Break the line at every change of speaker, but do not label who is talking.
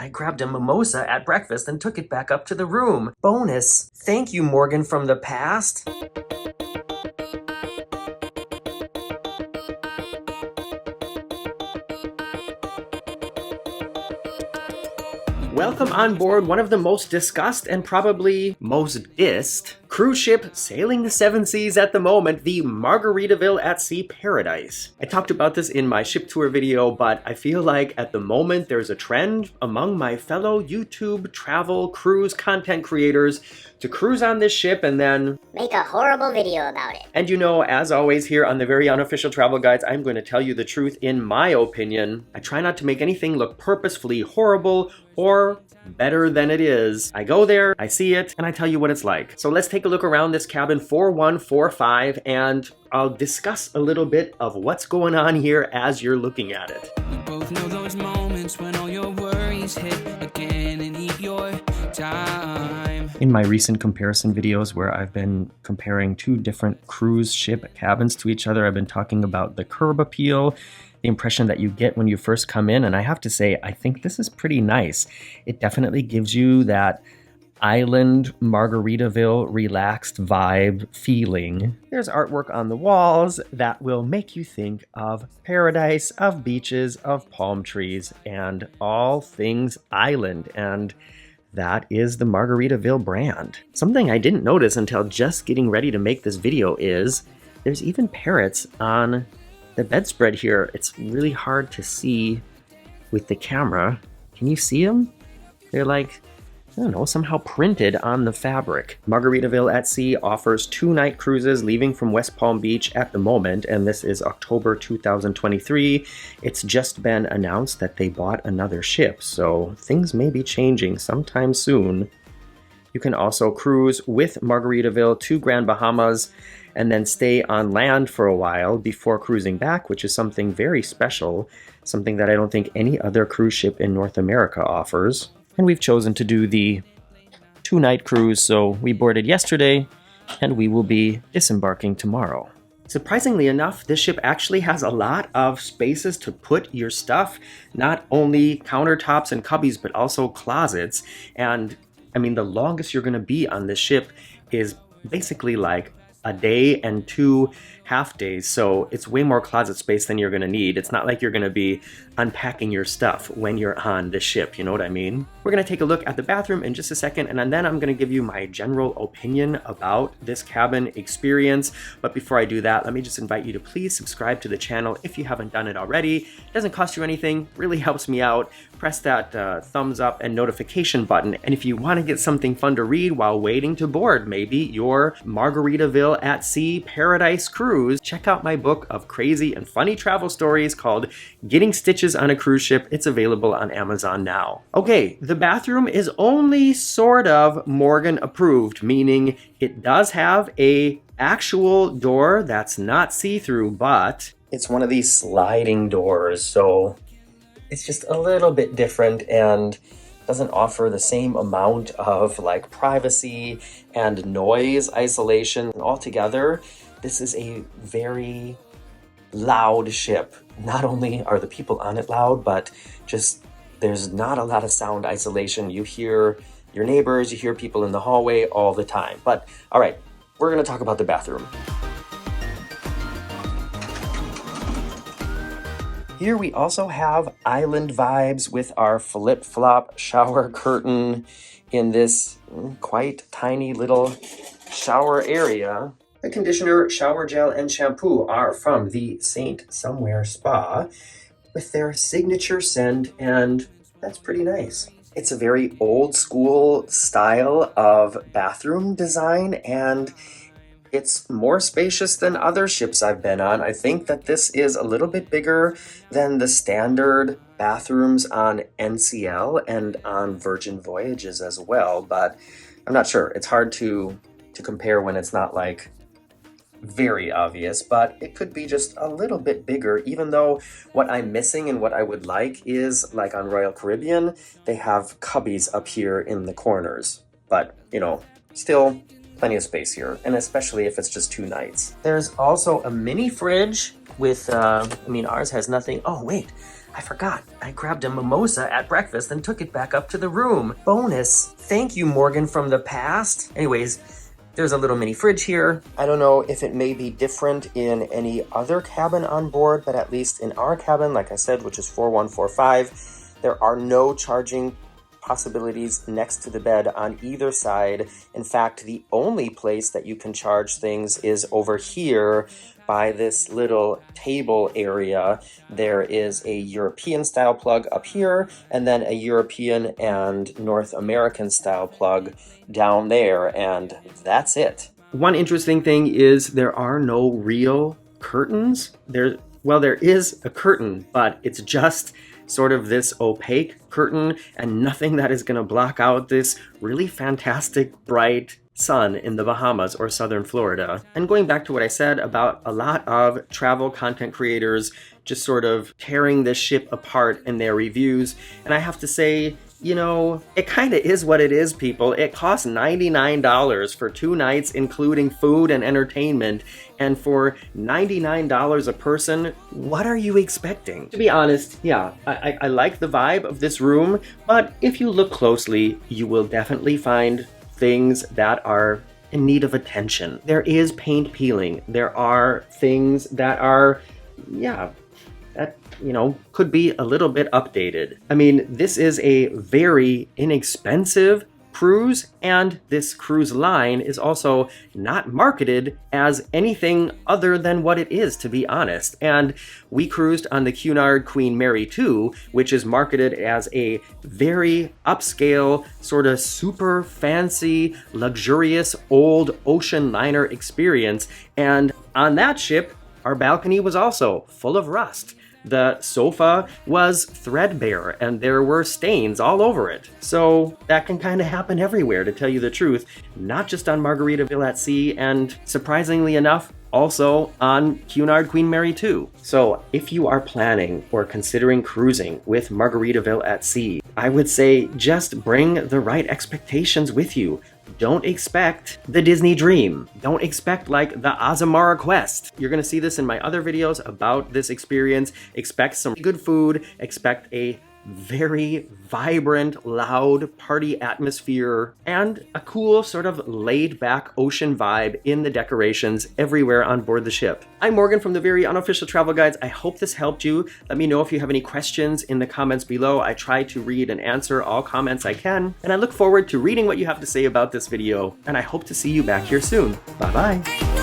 I grabbed a mimosa at breakfast and took it back up to the room. Bonus. Thank you, Morgan from the past. Welcome on board one of the most discussed and probably most dissed cruise ship sailing the seven seas at the moment, the Margaritaville at Sea Paradise. I talked about this in my ship tour video, but I feel like at the moment there's a trend among my fellow YouTube travel cruise content creators to cruise on this ship and then
make a horrible video about it.
And you know, as always here on the Very Unofficial Travel Guides, I'm going to tell you the truth in my opinion. I try not to make anything look purposefully horrible or better than it is. I go there, I see it, and I tell you what it's like. So let's take a look around this cabin 4145 and I'll discuss a little bit of what's going on here as you're looking at it.
We both know those moments when all your worries hit again and eat your time.
In my recent comparison videos where I've been comparing two different cruise ship cabins to each other, I've been talking about the curb appeal, the impression that you get when you first come in, and I have to say, I think this is pretty nice. It definitely gives you that island Margaritaville relaxed vibe feeling. There's artwork on the walls that will make you think of paradise, of beaches, of palm trees, and all things island, and that is the Margaritaville brand. Something I didn't notice until just getting ready to make this video is there's even parrots on the bedspread here. It's really hard to see with the camera. Can you see them? They're like, I don't know, somehow printed on the fabric. Margaritaville at Sea offers 2-night cruises leaving from West Palm Beach at the moment, and this is October 2023. It's just been announced that they bought another ship, so things may be changing sometime soon. You can also cruise with Margaritaville to Grand Bahamas and then stay on land for a while before cruising back, which is something very special, something that I don't think any other cruise ship in North America offers. And we've chosen to do the 2-night cruise, so we boarded yesterday and we will be disembarking tomorrow. Surprisingly enough, this ship actually has a lot of spaces to put your stuff, not only countertops and cubbies, but also closets. And I mean, the longest you're gonna be on this ship is basically like a day and 2 half days, so it's way more closet space than you're gonna need. It's not like you're gonna be unpacking your stuff when you're on the ship, you know what I mean? We're gonna take a look at the bathroom in just a second, and then I'm gonna give you my general opinion about this cabin experience. But before I do that, let me just invite you to please subscribe to the channel if you haven't done it already. It doesn't cost you anything, really helps me out. Press that thumbs up and notification button, and if you want to get something fun to read while waiting to board maybe your Margaritaville at Sea Paradise cruise, check out my book of crazy and funny travel stories called Getting Stitches on a Cruise Ship. It's available on Amazon now. Okay, the bathroom is only sort of Morgan approved, meaning it does have a actual door that's not see-through, but it's one of these sliding doors, so it's just a little bit different and doesn't offer the same amount of like privacy and noise isolation. Altogether, this is a very loud ship. Not only are the people on it loud, but just there's not a lot of sound isolation. You hear your neighbors, you hear people in the hallway all the time. But all right, we're gonna talk about the bathroom. Here we also have island vibes with our flip-flop shower curtain in this quite tiny little shower area. The conditioner, shower gel, and shampoo are from the Saint Somewhere Spa with their signature scent, and that's pretty nice. It's a very old school style of bathroom design, and it's more spacious than other ships I've been on. I think that this is a little bit bigger than the standard bathrooms on NCL and on Virgin Voyages as well, but I'm not sure. It's hard to compare when it's not like very obvious, but it could be just a little bit bigger, even though what I'm missing and what I would like is, like on Royal Caribbean, they have cubbies up here in the corners. But, you know, still plenty of space here, and especially if it's just 2 nights. There's also a mini fridge with, I mean, ours has nothing. Oh, wait, I forgot. I grabbed a mimosa at breakfast and took it back up to the room. Bonus. Thank you, Morgan from the past. Anyways, there's a little mini fridge here. I don't know if it may be different in any other cabin on board, but at least in our cabin, like I said, which is 4145, there are no charging possibilities next to the bed on either side. In fact, the only place that you can charge things is over here by this little table area. There is a European style plug up here, and then a European and North American style plug down there, and that's it. One interesting thing is there are no real curtains. There is a curtain, but it's just sort of this opaque curtain and nothing that is going to block out this really fantastic bright sun in the Bahamas or southern Florida. And going back to what I said about a lot of travel content creators just sort of tearing this ship apart in their reviews, and I have to say, you know, it kind of is what it is, people. It costs $99 for 2 nights, including food and entertainment. And for $99 a person, what are you expecting? To be honest, yeah, I like the vibe of this room, but if you look closely, you will definitely find things that are in need of attention. There is paint peeling. There are things that are, that, you know, could be a little bit updated. I mean, this is a very inexpensive cruise, and this cruise line is also not marketed as anything other than what it is, to be honest. And we cruised on the Cunard Queen Mary 2, which is marketed as a very upscale, sort of super fancy, luxurious old ocean liner experience. And on that ship, our balcony was also full of rust. The sofa was threadbare and there were stains all over it. So that can kind of happen everywhere, to tell you the truth, not just on Margaritaville at Sea, and surprisingly enough, also on Cunard Queen Mary 2. So if you are planning or considering cruising with Margaritaville at Sea, I would say just bring the right expectations with you. Don't expect the Disney dream. Don't expect like the Azamara quest. You're gonna see this in my other videos about this experience. Expect some good food, expect a very vibrant, loud party atmosphere, and a cool sort of laid-back ocean vibe in the decorations everywhere on board the ship. I'm Morgan from the Very Unofficial Travel Guides. I hope this helped you. Let me know if you have any questions in the comments below. I try to read and answer all comments I can, and I look forward to reading what you have to say about this video, and I hope to see you back here soon. Bye-bye.